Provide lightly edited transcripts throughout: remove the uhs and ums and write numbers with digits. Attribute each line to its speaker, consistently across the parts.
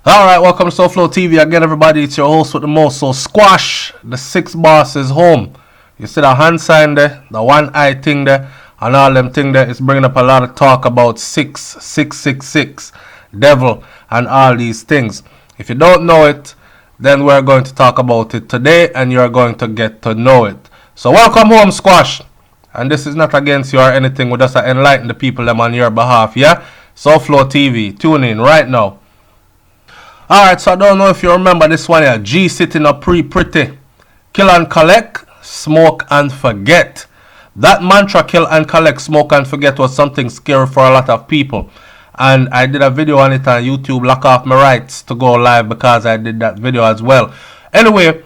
Speaker 1: Alright, welcome to SouFLoTV again, everybody. It's your host with the most. So, Squash, the six boss is home. You see the hand sign there, the one eye thing there, and all them thing there is bringing up a lot of talk about 666, devil, and all these things. If you don't know it, then we're going to talk about it today, and you're going to get to know it. So, welcome home, Squash. And this is not against you or anything. We just enlighten the people them on your behalf, yeah? SouFLoTV, tune in right now. Alright, so I don't know if you remember this one here. G sitting up pretty. Kill and collect, smoke and forget. That mantra, kill and collect, smoke and forget, was something scary for a lot of people. And I did a video on it on YouTube. Lock off my rights to go live because I did that video as well. Anyway,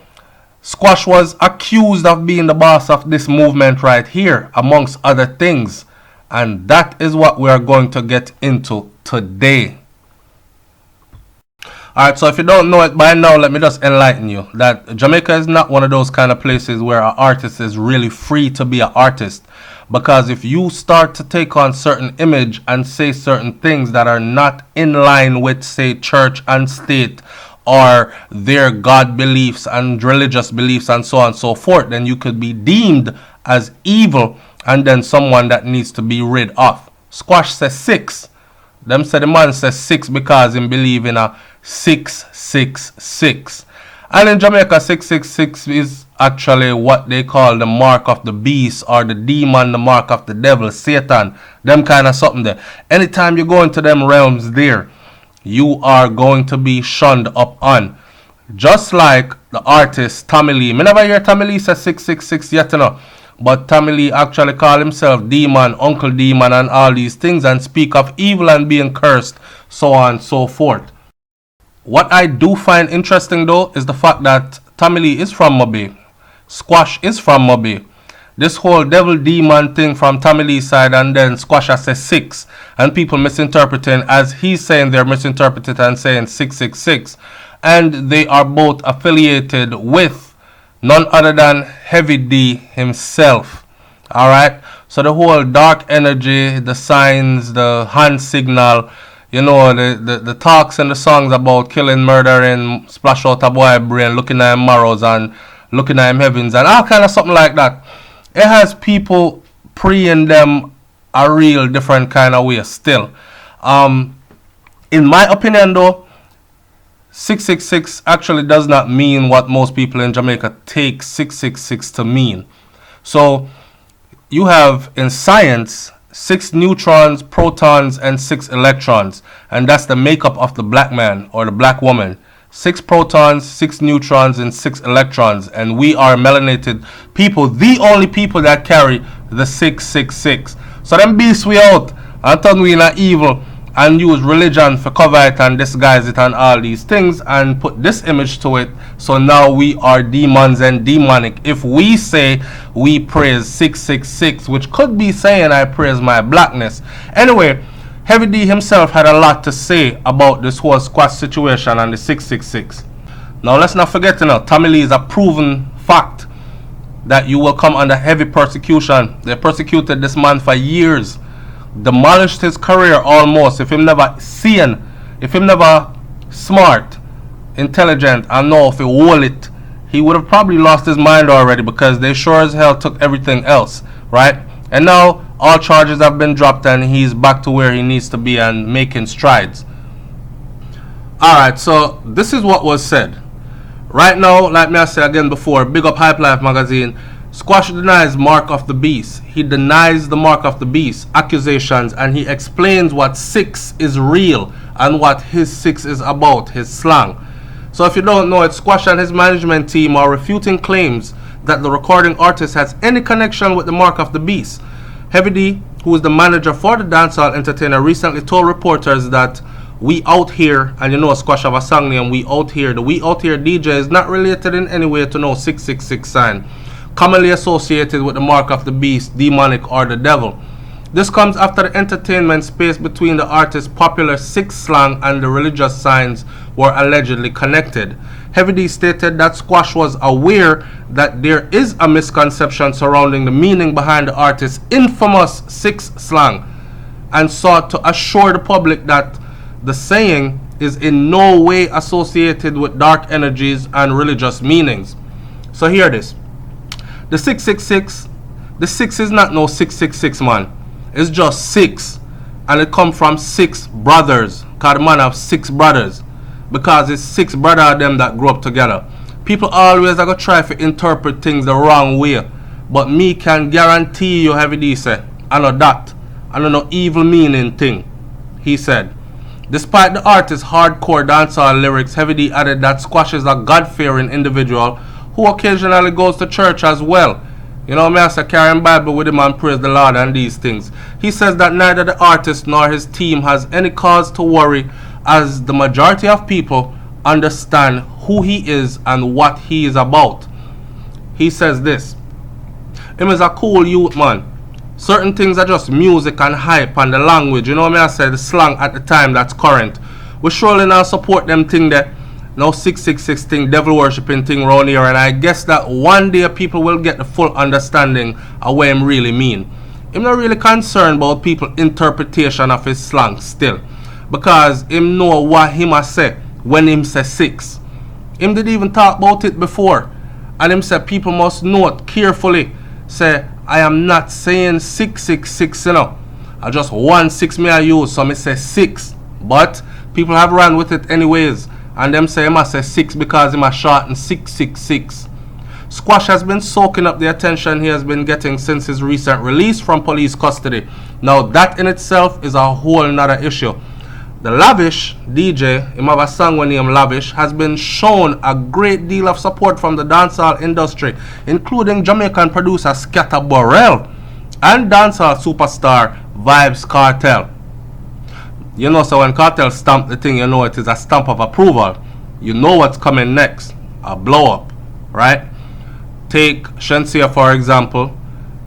Speaker 1: Squash was accused of being the boss of this movement right here, amongst other things. And that is what we are going to get into today. Alright, so if you don't know it by now, let me just enlighten you that Jamaica is not one of those kind of places where an artist is really free to be an artist. Because if you start to take on certain image and say certain things that are not in line with, say, church and state or their God beliefs and religious beliefs and so on and so forth, then you could be deemed as evil and then someone that needs to be rid of. Squash says 6. Them say the man says 6 because he believe in a 666. And in Jamaica, 666 is actually what they call the mark of the beast or the demon, the mark of the devil, Satan, them kind of something there. Anytime you go into them realms there, you are going to be shunned up on. Just like the artist Tommy Lee. Me never hear Tommy Lee say 666 yet, you know. But Tommy Lee actually call himself demon, uncle demon and all these things and speak of evil and being cursed, so on and so forth. What I do find interesting though is the fact that Tommy Lee is from Mobay. Squash is from Mobay. This whole devil demon thing from Tommy Lee's side, and then Squash says 6 and people misinterpreting as he's saying they're misinterpreted and saying 666, and they are both affiliated with none other than Heavy D himself. Alright, so the whole dark energy, the signs, the hand signal, you know, the talks and the songs about killing, murdering, splash out a boy brain, looking at him marrows and looking at him heavens and all kind of something like that. It has people preying them a real different kind of way still. In my opinion though, 666 actually does not mean what most people in Jamaica take 666 to mean. So you have in science 6 neutrons, protons, and 6 electrons. And that's the makeup of the black man or the black woman. 6 protons, 6 neutrons, and 6 electrons. And we are melanated people, the only people that carry the 666. So them beasts we out and turn we not evil and use religion for cover it and disguise it and all these things and put this image to it. So now we are demons and demonic. If we say we praise 666, which could be saying I praise my blackness. Anyway, Heavy D himself had a lot to say about this whole Squash situation and the 666. Now let's not forget, you know, Tommy Lee is a proven fact that you will come under heavy persecution. They persecuted this man for years. Demolished his career almost. If him never sane, if him never smart, intelligent, and know if he hold it, he would have probably lost his mind already because they sure as hell took everything else, right? And now all charges have been dropped and he's back to where he needs to be and making strides. Alright, so this is what was said. Right now, like me I said again before, big up Hype Life magazine. Squash denies mark of the beast. He denies the mark of the beast accusations and he explains what 6 is real and what his 6 is about, his slang. So if you don't know it, Squash and his management team are refuting claims that the recording artist has any connection with the mark of the beast. Heavy D, who is the manager for the dancehall entertainer, recently told reporters that we out here, and you know Squash have a song name, we out here. The we out here DJ is not related in any way to no 666 sign, commonly associated with the mark of the beast, demonic, or the devil. This comes after the entertainment space between the artist's popular 6 slang and the religious signs were allegedly connected. Heavy D stated that Squash was aware that there is a misconception surrounding the meaning behind the artist's infamous 6 slang and sought to assure the public that the saying is in no way associated with dark energies and religious meanings. So hear this. The 666, the 6 is not no 666, man. It's just 6. And it come from 6 brothers. Because the man have 6 brothers. Because it's 6 brothers of them that grew up together. People always are going to try to interpret things the wrong way. But me can guarantee you, Heavy D said, I know that. I know no evil meaning thing. He said, despite the artist's hardcore dancehall lyrics, Heavy D added that Squash is a God-fearing individual who occasionally goes to church as well. You know, me I say carrying Bible with him and praise the Lord and these things. He says that neither the artist nor his team has any cause to worry, as the majority of people understand who he is and what he is about. He says this. Him is a cool youth, man. Certain things are just music and hype and the language. You know me I say the slang at the time that's current. We surely not support them thing there. No 666 thing, devil worshipping thing around here, and I guess that one day people will get the full understanding of what him really mean. I'm not really concerned about people interpretation of his slang still, because him know what him a say when him say 6. Him did even talk about it before, and him say people must note carefully. Say I am not saying 666, you know. I just 1 6 me I use, so me say 6, but people have run with it anyways. And them say he must say 6 because he must shorten 666. Squash has been soaking up the attention he has been getting since his recent release from police custody. Now that in itself is a whole nother issue. The Lavish DJ, him have a song with name Lavish, has been shown a great deal of support from the dancehall industry, including Jamaican producer Scatter Burrell and dancehall superstar Vybz Kartel. You know, so when Cartel stamp the thing, you know it is a stamp of approval. You know what's coming next. A blow up, right? Take Shensia for example.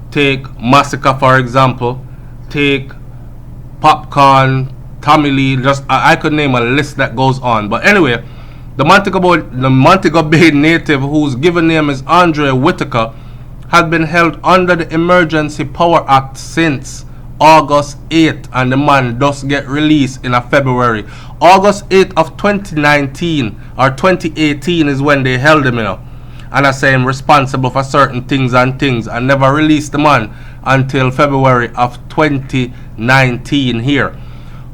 Speaker 1: Take Massacre for example. Take Popcorn, Tommy Lee. Just I could name a list that goes on. But anyway, the Montego Bay native whose given name is Andre Whitaker had been held under the Emergency Power Act since August 8th, and the man does get released in a February. August 8th of 2019 or 2018 is when they held him, you know. And I say him responsible for certain things and never released the man until February of 2019 here.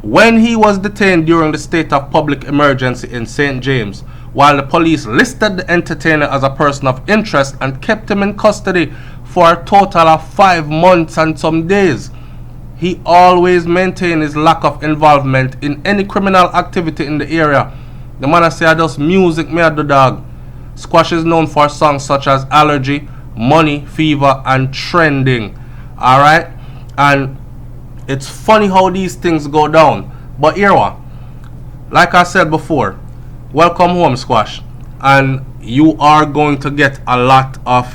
Speaker 1: When he was detained during the state of public emergency in St. James, while the police listed the entertainer as a person of interest and kept him in custody for a total of 5 months and some days. He always maintained his lack of involvement in any criminal activity in the area. The man I say I just music me at the dog. Squash is known for songs such as Allergy, Money, Fever, and Trending. Alright? And it's funny how these things go down. But here what? Like I said before, welcome home, Squash. And you are going to get a lot of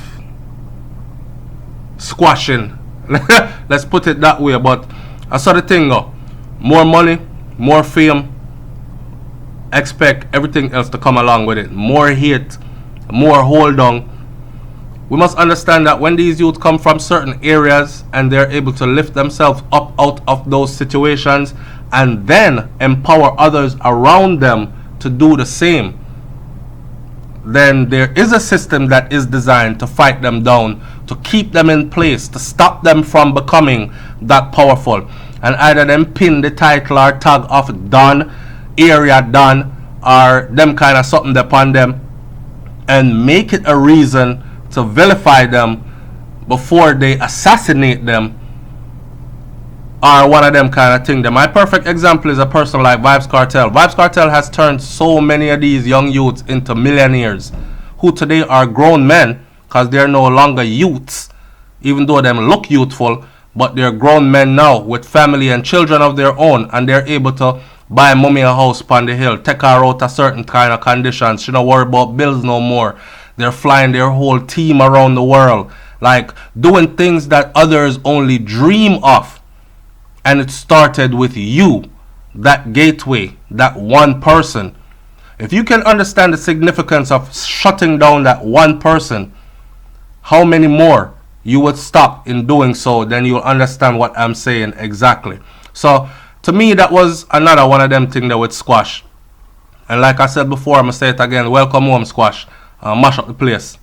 Speaker 1: squashing. Let's put it that way. But I saw the thing go. More money, more fame. Expect everything else to come along with it. More hate, more hold on. We must understand that when these youths come from certain areas and they're able to lift themselves up out of those situations and then empower others around them to do the same, then there is a system that is designed to fight them down, to keep them in place, to stop them from becoming that powerful. And either them pin the title or tag of Don, area Don, or them kind of something upon them, and make it a reason to vilify them before they assassinate them, or one of them kind of thing. My perfect example is a person like Vybz Kartel. Vybz Kartel has turned so many of these young youths into millionaires who today are grown men, because they're no longer youths, even though them look youthful, but they're grown men now with family and children of their own, and they're able to buy mommy a house upon the hill, take her out a certain kind of conditions. She don't worry about bills no more. They're flying their whole team around the world, like doing things that others only dream of. And it started with you, that gateway, that one person. If you can understand the significance of shutting down that one person, how many more you would stop in doing so, then you'll understand what I'm saying exactly. So to me, that was another one of them things that would squash. And like I said before, I'm going to say it again. Welcome home, Squash. Mash up the place.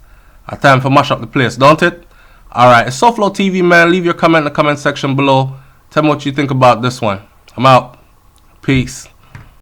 Speaker 1: Time for mash up the place, don't it? Alright, it's SouFLoTV, man. Leave your comment in the comment section below. Tell me what you think about this one. I'm out. Peace.